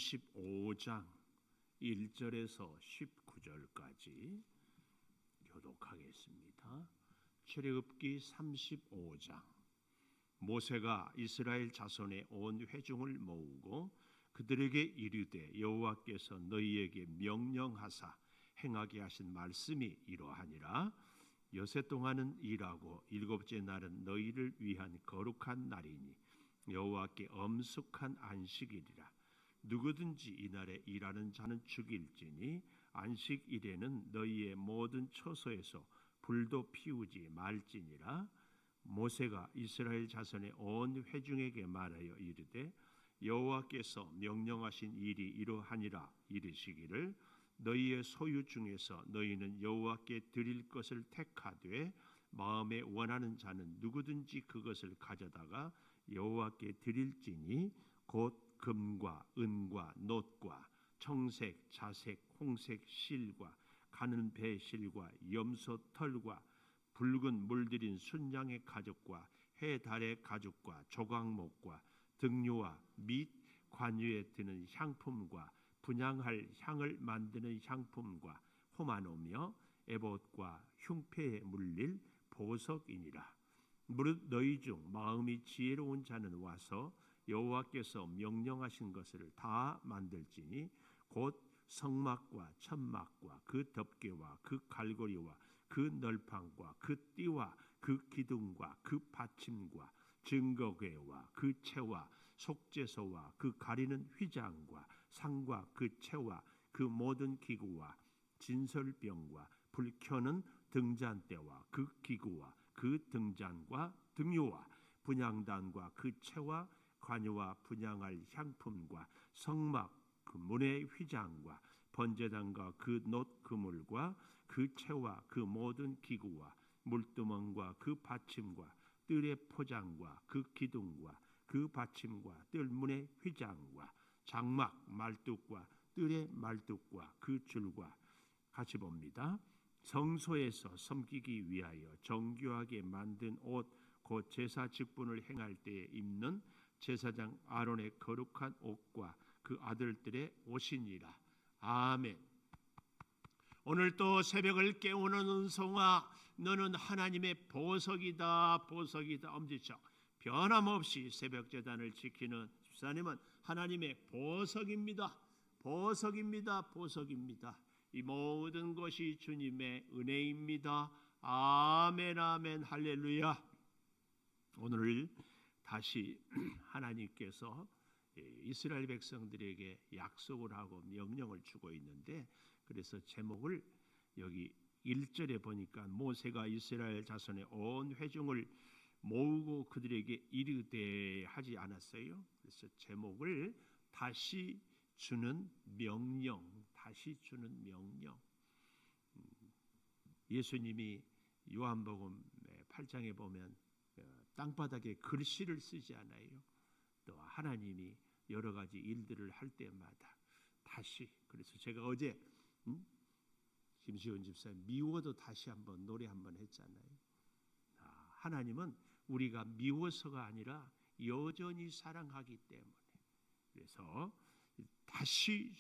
35장 1절에서 19절까지 교독하겠습니다. 출애굽기 35장. 모세가 이스라엘 자손의 온 회중을 모으고 그들에게 이르되 여호와께서 너희에게 명령하사 행하게 하신 말씀이 이러하니라. 여세 동안은 일하고 일곱째 날은 너희를 위한 거룩한 날이니 여호와께 엄숙한 안식일이라. 누구든지 이날에 일하는 자는 죽일지니 안식일에는 너희의 모든 처소에서 불도 피우지 말지니라. 모세가 이스라엘 자손의 온 회중에게 말하여 이르되 여호와께서 명령하신 일이 이러하니라. 이르시기를 너희의 소유 중에서 너희는 여호와께 드릴 것을 택하되 마음에 원하는 자는 누구든지 그것을 가져다가 여호와께 드릴지니 곧 금과 은과 놋과 청색, 자색, 홍색 실과 가는 배 실과 염소 털과 붉은 물들인 순양의 가죽과 해 달의 가죽과 조각목과 등류와 및 관유에 드는 향품과 분향할 향을 만드는 향품과 호마노며 에봇과 흉패에 물릴 보석이니라. 무릇 너희 중 마음이 지혜로운 자는 와서 여호와께서 명령하신 것을 다 만들지니 곧 성막과 천막과 그 덮개와 그 갈고리와 그 널판과 그 띠와 그 기둥과 그 받침과 증거궤와 그 채와 속죄소와 그 가리는 휘장과 상과 그 채와 그 모든 기구와 진설병과 불 켜는 등잔대와 그 기구와 그 등잔과 등유와 분향단과 그 채와 관유와 분향할 향품과 성막 그 문의 휘장과 번제단과 그 놋 그물과 그 채와 그 모든 기구와 물두멍과 그 받침과 뜰의 포장과 그 기둥과 그 받침과 뜰문의 휘장과 장막 말뚝과 뜰의 말뚝과 그 줄과 같이 봅니다. 성소에서 섬기기 위하여 정교하게 만든 옷 곧 제사 직분을 행할 때에 입는 제사장 아론의 거룩한 옷과 그 아들들의 옷이니라. 아멘. 오늘 또 새벽을 깨우는 은송아, 너는 하나님의 보석이다. 보석이다. 엄지척. 변함없이 새벽 제단을 지키는 집사님은 하나님의 보석입니다. 보석입니다. 보석입니다. 이 모든 것이 주님의 은혜입니다. 아멘 아멘 할렐루야. 오늘 다시 하나님께서 이스라엘 백성들에게 약속을 하고 명령을 주고 있는데, 그래서 제목을 여기 1절에 보니까 모세가 이스라엘 자손의 온 회중을 모으고 그들에게 이르되 하지 않았어요. 그래서 제목을 다시 주는 명령, 다시 주는 명령. 예수님이 요한복음 8장에 보면 땅바닥에 글씨를 쓰지 않아요. 또 하나님이 여러 가지 일들을 할 때마다 다시, 그래서 제가 어제 김시원 집사님 미워도 다시 한번 노래 한번 했잖아요. 하나님은 우리가 미워서가 아니라 여전히 사랑하기 때문에, 그래서 다시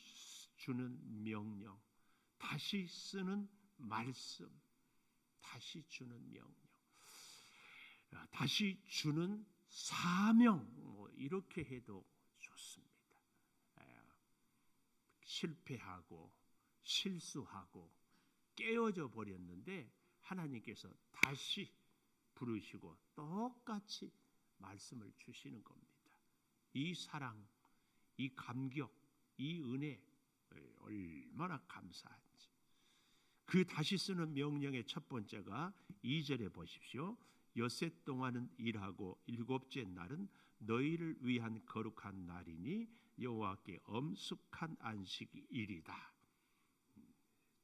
주는 명령, 다시 쓰는 말씀, 다시 주는 명령, 다시 주는 사명, 이렇게 해도 좋습니다. 실패하고 실수하고 깨어져 버렸는데 하나님께서 다시 부르시고 똑같이 말씀을 주시는 겁니다. 이 사랑, 이 감격, 이 은혜 얼마나 감사한지. 그 다시 쓰는 명령의 첫 번째가 2절에 보십시오. 엿새 동안은 일하고 일곱째 날은 너희를 위한 거룩한 날이니 여호와께 엄숙한 안식일이다.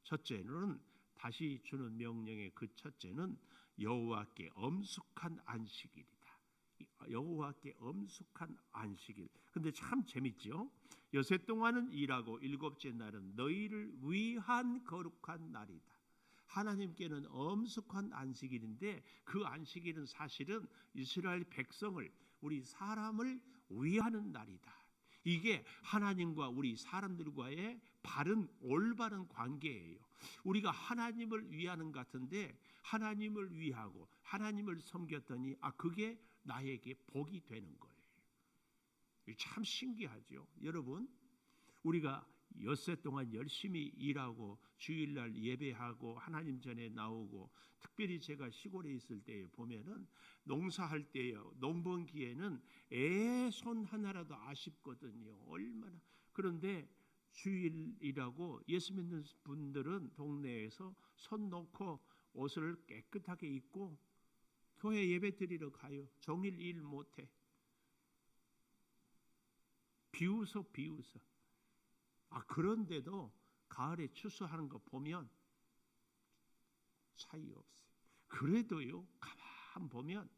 첫째는 다시 주는 명령의 그 첫째는 여호와께 엄숙한 안식일이다. 여호와께 엄숙한 안식일. 근데 참 재밌죠? 엿새 동안은 일하고 일곱째 날은 너희를 위한 거룩한 날이다. 하나님께는 엄숙한 안식일인데 그 안식일은 사실은 이스라엘 백성을, 우리 사람을 위하는 날이다. 이게 하나님과 우리 사람들과의 바른 올바른 관계예요. 우리가 하나님을 위하는 것 같은데 하나님을 위하고 하나님을 섬겼더니 그게 나에게 복이 되는 거예요. 참 신기하죠. 여러분, 우리가 엿새 동안 열심히 일하고 주일날 예배하고 하나님 전에 나오고, 특별히 제가 시골에 있을 때 보면은 농사할 때요, 농번기에는 손 하나라도 아쉽거든요. 얼마나. 그런데 주일이라고 예수 믿는 분들은 동네에서 손 놓고 옷을 깨끗하게 입고 교회 예배 드리러 가요. 종일 일 못해. 비웃어. 그런데도 가을에 추수하는 거 보면 차이 없어요. 그래도요, 가만 보면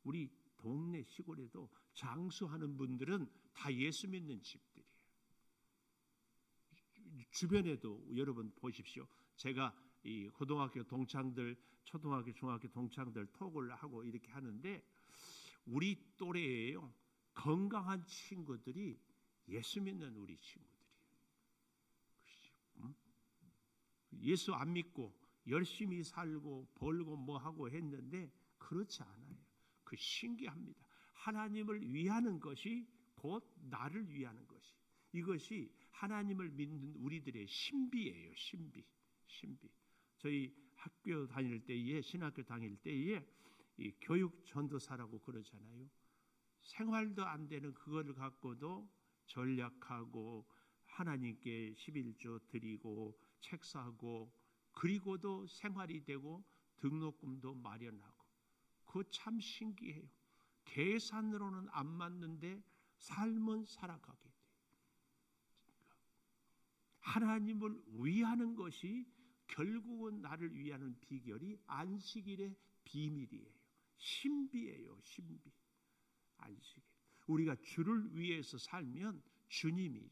우리 동네 시골에도 장수하는 분들은 다 예수 믿는 집들이에요. 주변에도 여러분 보십시오. 제가 이 고등학교 동창들, 초등학교, 중학교 동창들 톡을 하고 이렇게 하는데 우리 또래예요. 건강한 친구들이 예수 믿는 우리 친구들이에요. 예수 안 믿고 열심히 살고 벌고 뭐 하고 했는데 그렇지 않아요. 그 신기합니다. 하나님을 위하는 것이 곧 나를 위하는 것이, 이것이 하나님을 믿는 우리들의 신비예요. 신비. 저희 학교 다닐 때에, 신학교 다닐 때에 이 교육 전도사라고 그러잖아요. 생활도 안 되는 그거를 갖고도 전략하고 하나님께 11조 드리고 책 사고, 그리고도 생활이 되고 등록금도 마련하고, 그거 참 신기해요. 계산으로는 안 맞는데 삶은 살아가게 돼요. 하나님을 위하는 것이 결국은 나를 위하는 비결이 안식일의 비밀이에요. 신비예요. 신비. 안식일. 우리가 주를 위해서 살면 주님이.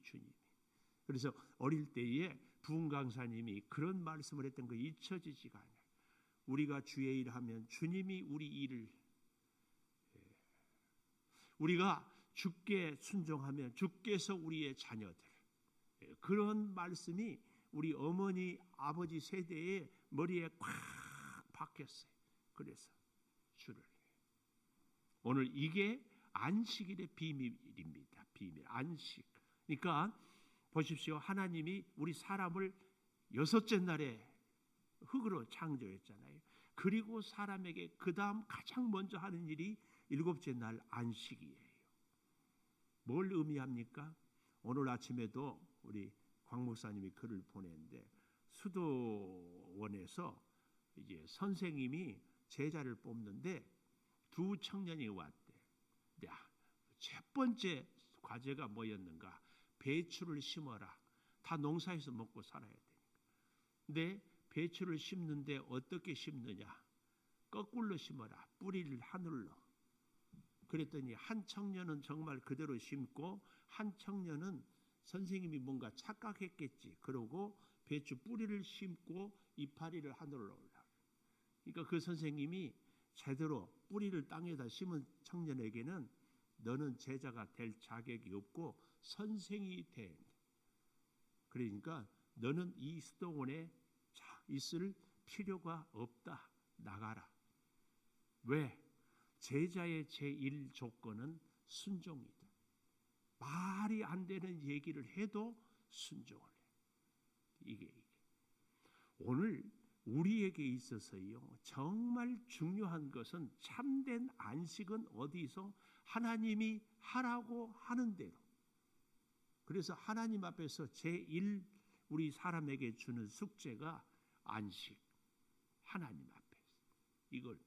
그래서 어릴 때에 부흥 강사님이 그런 말씀을 했던 거 잊혀지지가 않아요. 우리가 주의 일을 하면 주님이 우리 일을, 우리가 주께 순종하면 주께서 우리의 자녀들, 그런 말씀이 우리 어머니 아버지 세대의 머리에 꽉 박혔어요. 그래서 주를, 오늘 이게 안식일의 비밀입니다. 비밀, 안식. 그러니까 보십시오. 하나님이 우리 사람을 6째 날에 흙으로 창조했잖아요. 그리고 사람에게 그 다음 가장 먼저 하는 일이 7째 날 안식이에요. 뭘 의미합니까? 오늘 아침에도 우리 광 목사님이 글을 보냈는데, 수도원에서 이제 선생님이 제자를 뽑는데 두 청년이 왔대. 첫 번째 과제가 뭐였는가? 배추를 심어라. 다 농사에서 먹고 살아야 되니까. 근데 배추를 심는데 어떻게 심느냐? 거꾸로 심어라. 뿌리를 하늘로. 그랬더니 한 청년은 정말 그대로 심고, 한 청년은 선생님이 뭔가 착각했겠지. 그러고 배추 뿌리를 심고 이파리를 하늘로 올라. 그러니까 그 선생님이 제대로 뿌리를 땅에다 심은 청년에게는 너는 제자가 될 자격이 없고 선생이 돼. 그러니까 너는 이 수도원에 있을 필요가 없다. 나가라. 왜? 제자의 제1 조건은 순종이다. 말이 안 되는 얘기를 해도 순종을 해. 이게. 오늘 우리에게 있어서요, 정말 중요한 것은 참된 안식은 어디서? 하나님이 하라고 하는 대로. 그래서 하나님 앞에서 제1 우리 사람에게 주는 숙제가 안식. 하나님 앞에서. 이걸.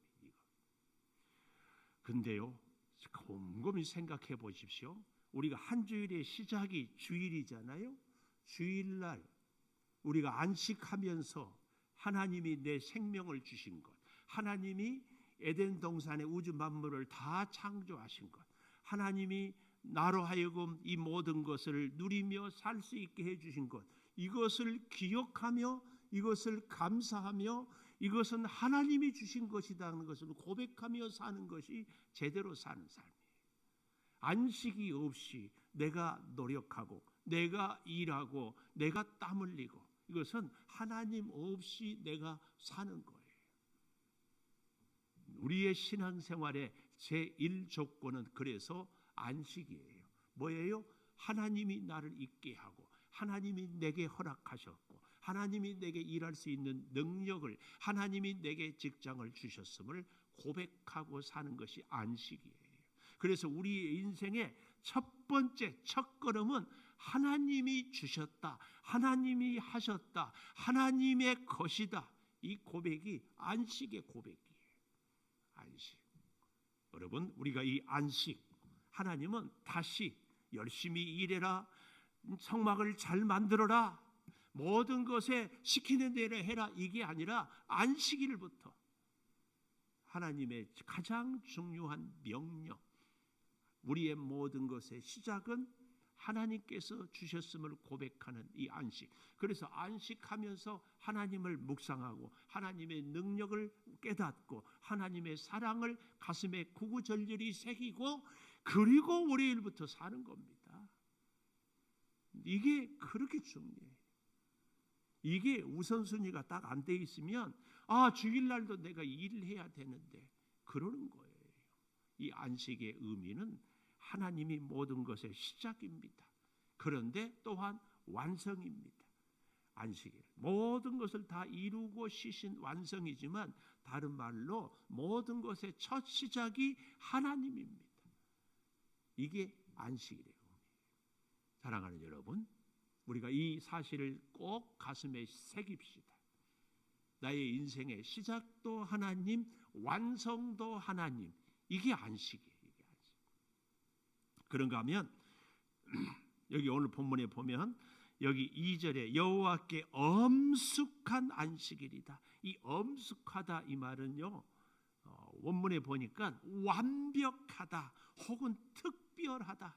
근데요, 곰곰이 생각해 보십시오. 우리가 한 주일의 시작이 주일이잖아요. 주일날 우리가 안식하면서 하나님이 내 생명을 주신 것, 하나님이 에덴 동산의 우주 만물을 다 창조하신 것, 하나님이 나로 하여금 이 모든 것을 누리며 살 수 있게 해주신 것, 이것을 기억하며 이것을 감사하며 이것은 하나님이 주신 것이라는 것을 고백하며 사는 것이 제대로 사는 삶이에요. 안식이 없이 내가 노력하고 내가 일하고 내가 땀 흘리고 이것은 하나님 없이 내가 사는 거예요. 우리의 신앙생활의 제1조건은 그래서 안식이에요. 뭐예요? 하나님이 나를 있게 하고 하나님이 내게 허락하셨고 하나님이 내게 일할 수 있는 능력을, 하나님이 내게 직장을 주셨음을 고백하고 사는 것이 안식이에요. 그래서 우리의 인생의 첫 번째 첫 걸음은 하나님이 주셨다, 하나님이 하셨다, 하나님의 것이다. 이 고백이 안식의 고백이에요. 안식. 여러분, 우리가 이 안식, 하나님은 다시 열심히 일해라, 성막을 잘 만들어라, 모든 것에 시키는 대로 해라, 이게 아니라 안식일부터 하나님의 가장 중요한 명령, 우리의 모든 것의 시작은 하나님께서 주셨음을 고백하는 이 안식. 그래서 안식하면서 하나님을 묵상하고 하나님의 능력을 깨닫고 하나님의 사랑을 가슴에 구구절절히 새기고 그리고 월요일부터 사는 겁니다. 이게 그렇게 중요해요. 이게 우선순위가 딱 안 돼 있으면 주일날도 내가 일을 해야 되는데 그러는 거예요. 이 안식의 의미는 하나님이 모든 것의 시작입니다. 그런데 또한 완성입니다. 안식일 모든 것을 다 이루고 쉬신 완성이지만 다른 말로 모든 것의 첫 시작이 하나님입니다. 이게 안식일이에요. 사랑하는 여러분, 우리가 이 사실을 꼭 가슴에 새깁시다. 나의 인생의 시작도 하나님, 완성도 하나님. 이게 안식이에요. 이게 안식. 그런가 하면 여기 오늘 본문에 보면 여기 2절에 여호와께 엄숙한 안식일이다. 이 엄숙하다 이 말은요, 원문에 보니까 완벽하다 혹은 특별하다.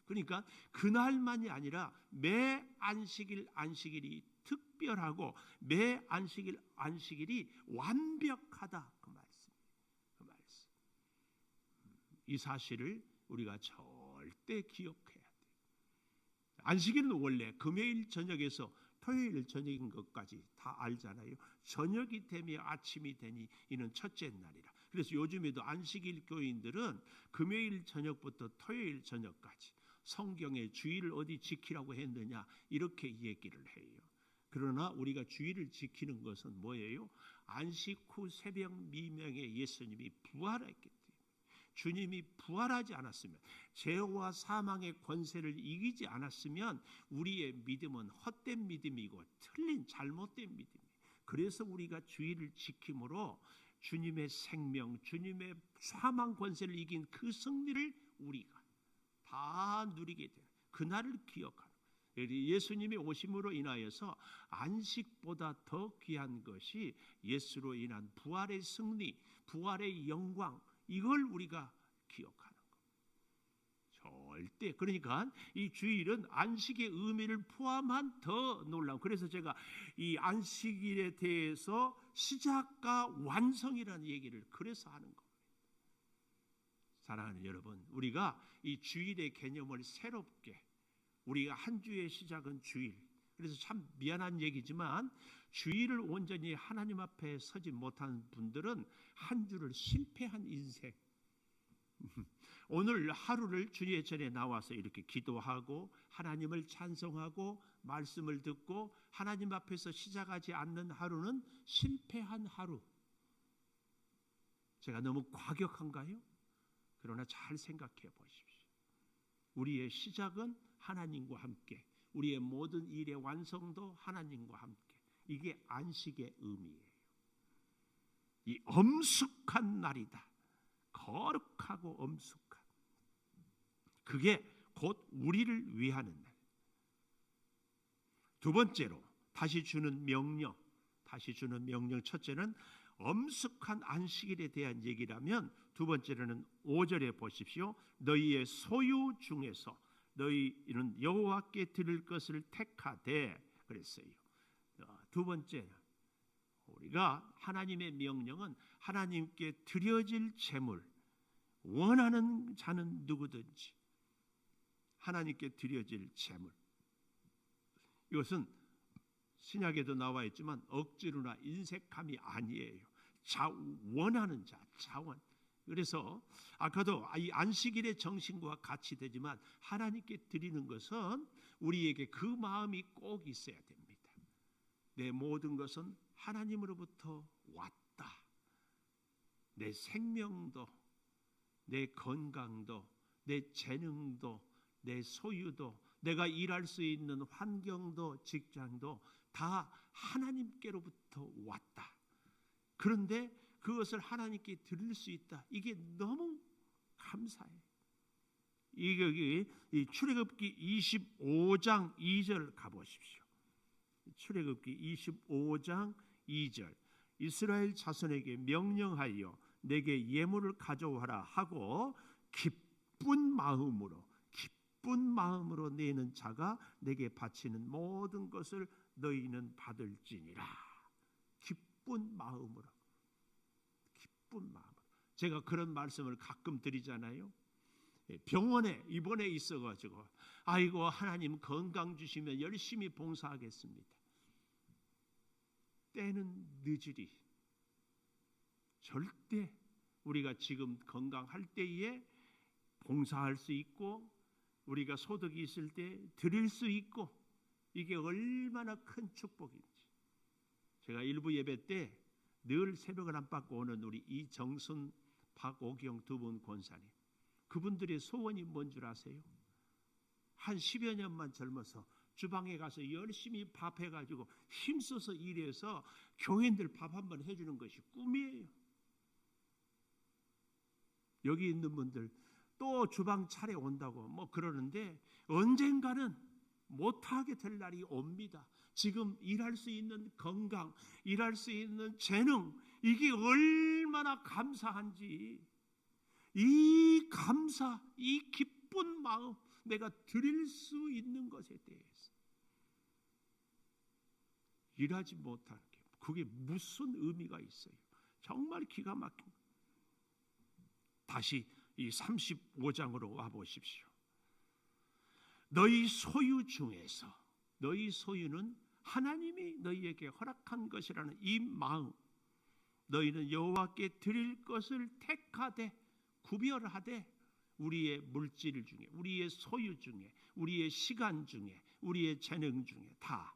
그러니까 그날만이 아니라 매 안식일이 특별하고 매 안식일이 완벽하다. 그 말씀. 이 사실을 우리가 절대 기억해야 돼요. 안식일은 원래 금요일 저녁에서 토요일 저녁인 것까지 다 알잖아요. 저녁이 되며 아침이 되니 이는 첫째 날이라. 그래서 요즘에도 안식일 교인들은 금요일 저녁부터 토요일 저녁까지 성경에 주일을 어디 지키라고 했느냐 이렇게 얘기를 해요. 그러나 우리가 주일을 지키는 것은 뭐예요? 안식 후 새벽 미명에 예수님이 부활했기 때문에, 주님이 부활하지 않았으면, 죄와 사망의 권세를 이기지 않았으면 우리의 믿음은 헛된 믿음이고 틀린 잘못된 믿음이에요. 그래서 우리가 주일을 지킴으로 주님의 생명, 주님의 사망 권세를 이긴 그 승리를 우리가 다 누리게 돼요. 그날을 기억하는 거예요. 예수님이 오심으로 인하여서 안식보다 더 귀한 것이 예수로 인한 부활의 승리, 부활의 영광, 이걸 우리가 기억하는 거예요. 절대. 그러니까 이 주일은 안식의 의미를 포함한 더 놀라운. 그래서 제가 이 안식일에 대해서 시작과 완성이라는 얘기를 그래서 하는 거예요. 사랑하는 여러분, 우리가 이 주일의 개념을 새롭게, 우리가 한 주의 시작은 주일. 그래서 참 미안한 얘기지만 주일을 온전히 하나님 앞에 서지 못한 분들은 한 주를 실패한 인생. 오늘 하루를 주의 전에 나와서 이렇게 기도하고 하나님을 찬송하고 말씀을 듣고 하나님 앞에서 시작하지 않는 하루는 실패한 하루. 제가 너무 과격한가요? 그러나 잘 생각해 보십시오. 우리의 시작은 하나님과 함께, 우리의 모든 일의 완성도 하나님과 함께. 이게 안식의 의미예요. 이 엄숙한 날이다. 거룩하고 엄숙한. 그게 곧 우리를 위하는 날. 두 번째로 다시 주는 명령. 첫째는 엄숙한 안식일에 대한 얘기라면, 두 번째로는 5절에 보십시오. 너희의 소유 중에서 너희는 여호와께 드릴 것을 택하되 그랬어요. 두 번째, 우리가 하나님의 명령은 하나님께 드려질 제물, 원하는 자는 누구든지 하나님께 드려질 제물. 이것은 신약에도 나와 있지만 억지로나 인색함이 아니에요. 원하는 자, 자원. 그래서 아까도 이 안식일의 정신과 같이 되지만 하나님께 드리는 것은 우리에게 그 마음이 꼭 있어야 됩니다. 내 모든 것은 하나님으로부터 왔다. 내 생명도, 내 건강도, 내 재능도, 내 소유도, 내가 일할 수 있는 환경도, 직장도 다 하나님께로부터 왔다. 그런데 그것을 하나님께 드릴 수 있다. 이게 너무 감사해요. 여기 출애굽기 25장 2절 가보십시오. 출애굽기 25장 2절. 이스라엘 자손에게 명령하여 내게 예물을 가져와라 하고 기쁜 마음으로 내는 자가 내게 바치는 모든 것을 너희는 받을지니라. 기쁜 마음으로. 제가 그런 말씀을 가끔 드리잖아요. 병원에 입원해 있어가지고 아이고 하나님 건강 주시면 열심히 봉사하겠습니다. 때는 늦으리. 절대 우리가 지금 건강할 때에 봉사할 수 있고 우리가 소득이 있을 때 드릴 수 있고 이게 얼마나 큰 축복인지. 제가 일부 예배 때 늘 새벽을 안팎고 오는 우리 이정순, 박오경 두 분 권사님, 그분들의 소원이 뭔 줄 아세요? 한 10여 년만 젊어서 주방에 가서 열심히 밥 해가지고 힘써서 일해서 교인들 밥 한번 해주는 것이 꿈이에요. 여기 있는 분들 또 주방 차례 온다고 뭐 그러는데 언젠가는 못하게 될 날이 옵니다. 지금 일할 수 있는 건강, 일할 수 있는 재능, 이게 얼마나 감사한지, 이 감사, 이 기쁜 마음, 내가 드릴 수 있는 것에 대해서 일하지 못하는 게 그게 무슨 의미가 있어요? 정말 기가 막힌. 다시 이 35장으로 와 보십시오. 너희 소유 중에서, 너희 소유는 하나님이 너희에게 허락한 것이라는 이 마음, 너희는 여호와께 드릴 것을 택하되 구별하되 우리의 물질 중에, 우리의 소유 중에, 우리의 시간 중에, 우리의 재능 중에 다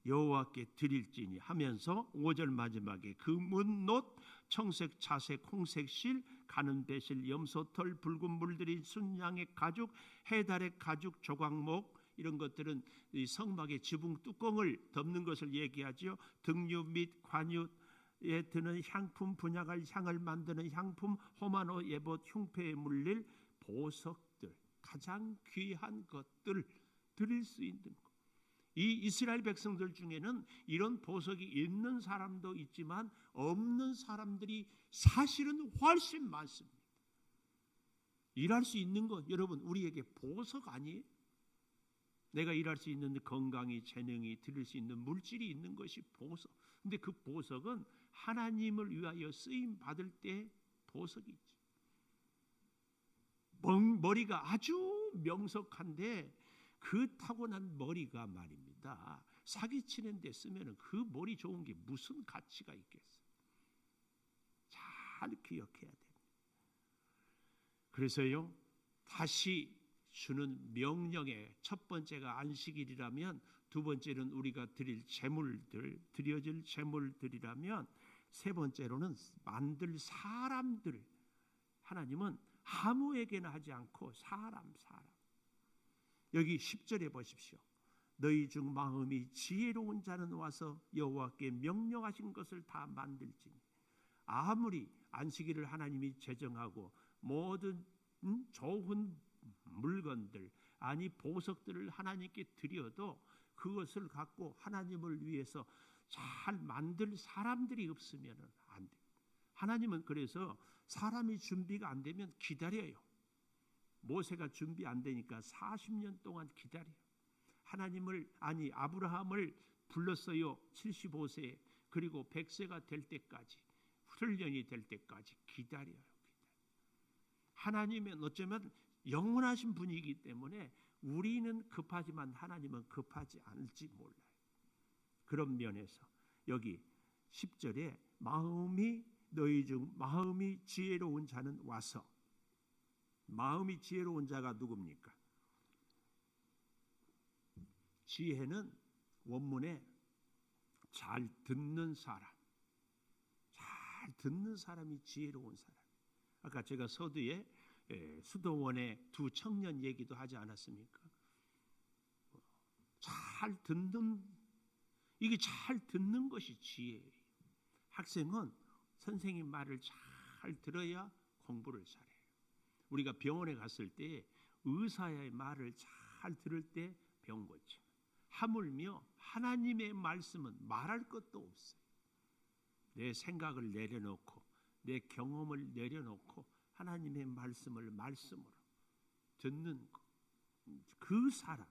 여호와께 드릴지니 하면서 5절 마지막에 금은놋, 청색, 자색, 홍색 실, 가는 배실, 염소털, 붉은 물들인 순양의 가죽, 해달의 가죽, 조각목, 이런 것들은 이 성막의 지붕 뚜껑을 덮는 것을 얘기하죠. 등유 및 관유에 드는 향품, 분향할 향을 만드는 향품, 호마노, 예봇, 흉패에 물릴 보석들, 가장 귀한 것들 드릴 수 있는 것. 이 이스라엘 백성들 중에는 이런 보석이 있는 사람도 있지만 없는 사람들이 사실은 훨씬 많습니다. 일할 수 있는 것, 여러분 우리에게 보석 아니에요? 내가 일할 수 있는 건강이, 재능이, 드릴 수 있는 물질이 있는 것이 보석. 근데 그 보석은 하나님을 위하여 쓰임 받을 때 보석이 있죠. 머리가 아주 명석한데 그 타고난 머리가 말입니다, 사기치는 데 쓰면 그 머리 좋은 게 무슨 가치가 있겠어요? 잘 기억해야 됩니다. 그래서요, 다시 주는 명령의 첫 번째가 안식일이라면, 두 번째는 우리가 드릴 재물들, 드려질 재물들이라면, 세 번째로는 만들 사람들. 하나님은 아무에게나 하지 않고 사람. 여기 10절에 보십시오. 너희 중 마음이 지혜로운 자는 와서 여호와께 명령하신 것을 다 만들지니. 아무리 안식일을 하나님이 제정하고 모든 좋은 물건들, 아니 보석들을 하나님께 드려도 그것을 갖고 하나님을 위해서 잘 만들 사람들이 없으면 안 돼. 하나님은 그래서 사람이 준비가 안 되면 기다려요. 모세가 준비 안 되니까 40년 동안 기다려요. 아브라함을 불렀어요. 75세, 그리고 100세가 될 때까지, 훈련이 될 때까지 기다려요. 하나님은 어쩌면 영원하신 분이기 때문에 우리는 급하지만 하나님은 급하지 않을지 몰라요. 그런 면에서 여기 10절에 너희 중 마음이 지혜로운 자는 와서, 마음이 지혜로운 자가 누굽니까? 지혜는 원문에 잘 듣는 사람, 잘 듣는 사람이 지혜로운 사람. 아까 제가 서두에 수도원의 두 청년 얘기도 하지 않았습니까? 잘 듣는, 이게 잘 듣는 것이 지혜예요. 학생은 선생님 말을 잘 들어야 공부를 잘해요. 우리가 병원에 갔을 때 의사의 말을 잘 들을 때 병 고쳐. 하물며 하나님의 말씀은 말할 것도 없어요. 내 생각을 내려놓고 내 경험을 내려놓고 하나님의 말씀을 말씀으로 듣는 것, 그 사람.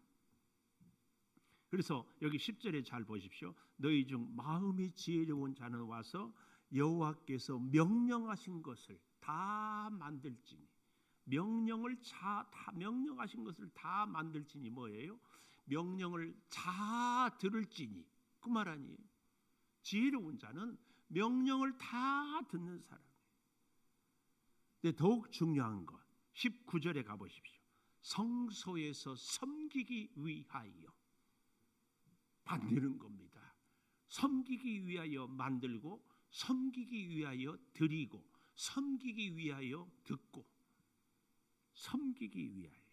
그래서 여기 10절에 잘 보십시오. 너희 중 마음이 지혜로운 자는 와서 여호와께서 명령하신 것을 다 만들지니, 명령하신 것을 다 만들지니 뭐예요? 명령을 다 들을지니, 그 말 아니에요. 지혜로운 자는 명령을 다 듣는 사람이에요. 근데 더욱 중요한 것 19절에 가보십시오. 성소에서 섬기기 위하여 만드는 겁니다. 섬기기 위하여 만들고, 섬기기 위하여 드리고, 섬기기 위하여 듣고, 섬기기 위하여.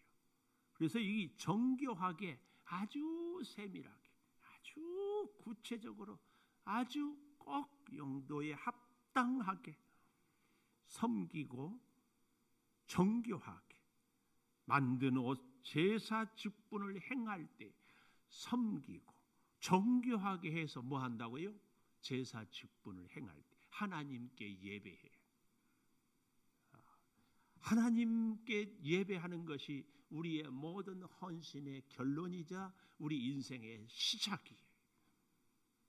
그래서 이 정교하게, 아주 세밀하게, 아주 구체적으로, 아주 꼭 용도에 합당하게 섬기고 정교하게 만든 옷 제사 직분을 행할 때 섬기고 정교하게 해서 뭐 한다고요? 제사 직분을 행할 때 하나님께 예배해요. 하나님께 예배하는 것이 우리의 모든 헌신의 결론이자 우리 인생의 시작이에요.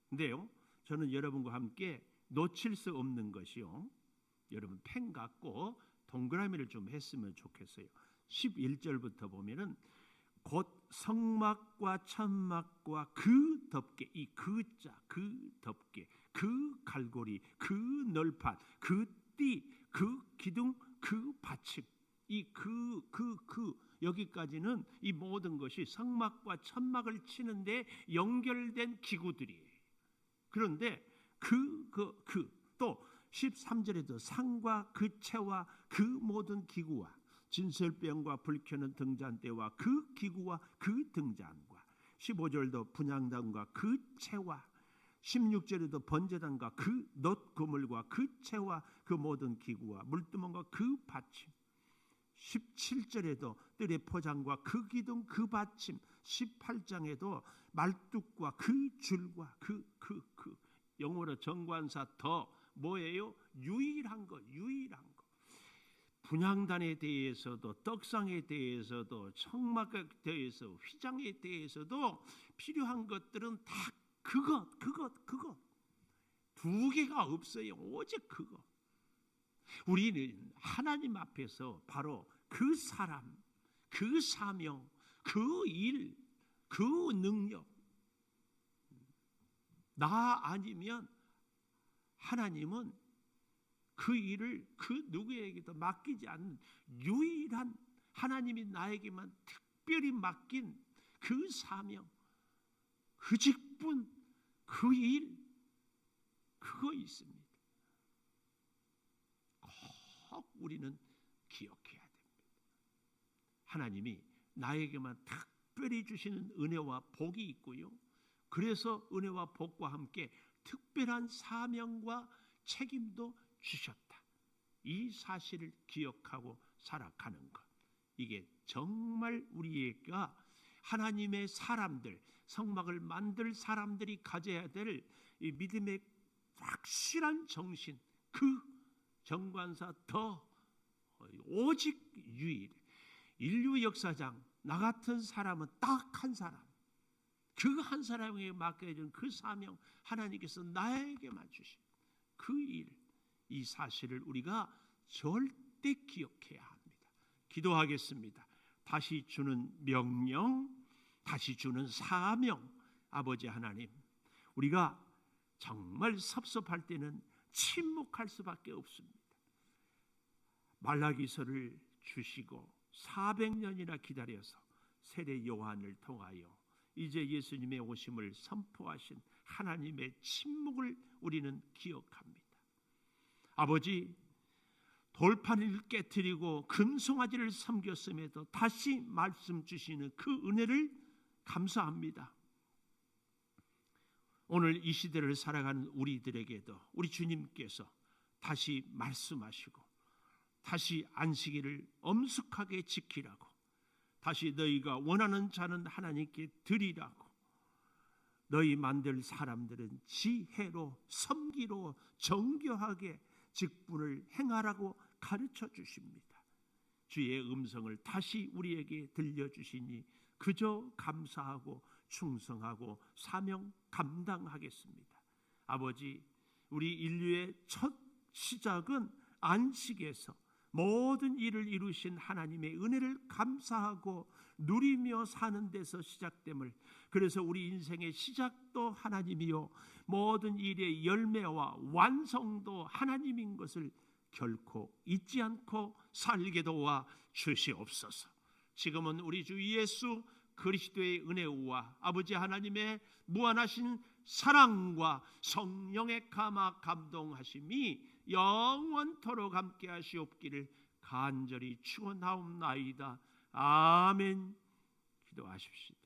근데요, 저는 여러분과 함께 놓칠 수 없는 것이요, 여러분 펜 갖고 동그라미를 좀 했으면 좋겠어요. 11절부터 보면은 곧 성막과 천막과 그 덮개, 이 그자, 그 덮개, 그 갈고리, 그 널판, 그 띠, 그 기둥, 그 받침, 이 여기까지는 이 모든 것이 성막과 천막을 치는데 연결된 기구들이에요. 그런데 또 13절에도 상과 그 채와 그 모든 기구와 진설병과 불켜는 등잔대와 그 기구와 그 등잔과, 15절도 분향단과 그 채와, 16절에도 번제단과 그 놋 그물과 그 채와 그 모든 기구와 물두멍과 그 받침, 17절에도 뜰의 포장과 그 기둥 그 받침, 18장에도 말뚝과 그 줄과 그 영어로 정관사 더 뭐예요? 유일한 것. 분향단에 대해서도, 떡상에 대해서도, 청막에 대해서, 휘장에 대해서도 필요한 것들은 다 그것 두 개가 없어요. 오직 그것. 우리는 하나님 앞에서 바로 그 사람, 그 사명, 그 일, 그 능력, 나 아니면 하나님은 그 일을 그 누구에게도 맡기지 않는 유일한, 하나님이 나에게만 특별히 맡긴 그 사명, 그 직분, 그 일, 그거 있습니다. 꼭 우리는 기억해야 됩니다. 하나님이 나에게만 특별히 주시는 은혜와 복이 있고요, 그래서 은혜와 복과 함께 특별한 사명과 책임도 주셨다. 이 사실을 기억하고 살아가는 것, 이게 정말 우리가 하나님의 사람들, 성막을 만들 사람들이 가져야 될 이 믿음의 확실한 정신, 그 정관사 더 오직 유일, 인류 역사장 나 같은 사람은 딱 한 사람, 그 한 사람에게 맡겨진 그 사명, 하나님께서 나에게만 주신 그 일, 이 사실을 우리가 절대 기억해야 합니다. 기도하겠습니다. 다시 주는 명령, 다시 주는 사명, 아버지 하나님, 우리가 정말 섭섭할 때는 침묵할 수밖에 없습니다. 말라기서를 주시고 400년이나 기다려서 세례 요한을 통하여 이제 예수님의 오심을 선포하신 하나님의 침묵을 우리는 기억합니다. 아버지, 돌판을 깨뜨리고 금송아지를 섬겼음에도 다시 말씀 주시는 그 은혜를 감사합니다. 오늘 이 시대를 살아가는 우리들에게도 우리 주님께서 다시 말씀하시고 다시 안식일을 엄숙하게 지키라고, 다시 너희가 원하는 자는 하나님께 드리라고, 너희 만들 사람들은 지혜로 섬기로 정교하게 직분을 행하라고 가르쳐 주십니다. 주의 음성을 다시 우리에게 들려주시니 그저 감사하고 충성하고 사명 감당하겠습니다. 아버지, 우리 인류의 첫 시작은 안식에서 모든 일을 이루신 하나님의 은혜를 감사하고 누리며 사는 데서 시작됨을, 그래서 우리 인생의 시작도 하나님이요 모든 일의 열매와 완성도 하나님인 것을 결코 잊지 않고 살게 도와 주시옵소서. 지금은 우리 주 예수 그리스도의 은혜와 아버지 하나님의 무한하신 사랑과 성령의 감화 감동하심이 영원토록 함께 하시옵기를 간절히 축원하옵나이다. 아멘. 기도하십시다.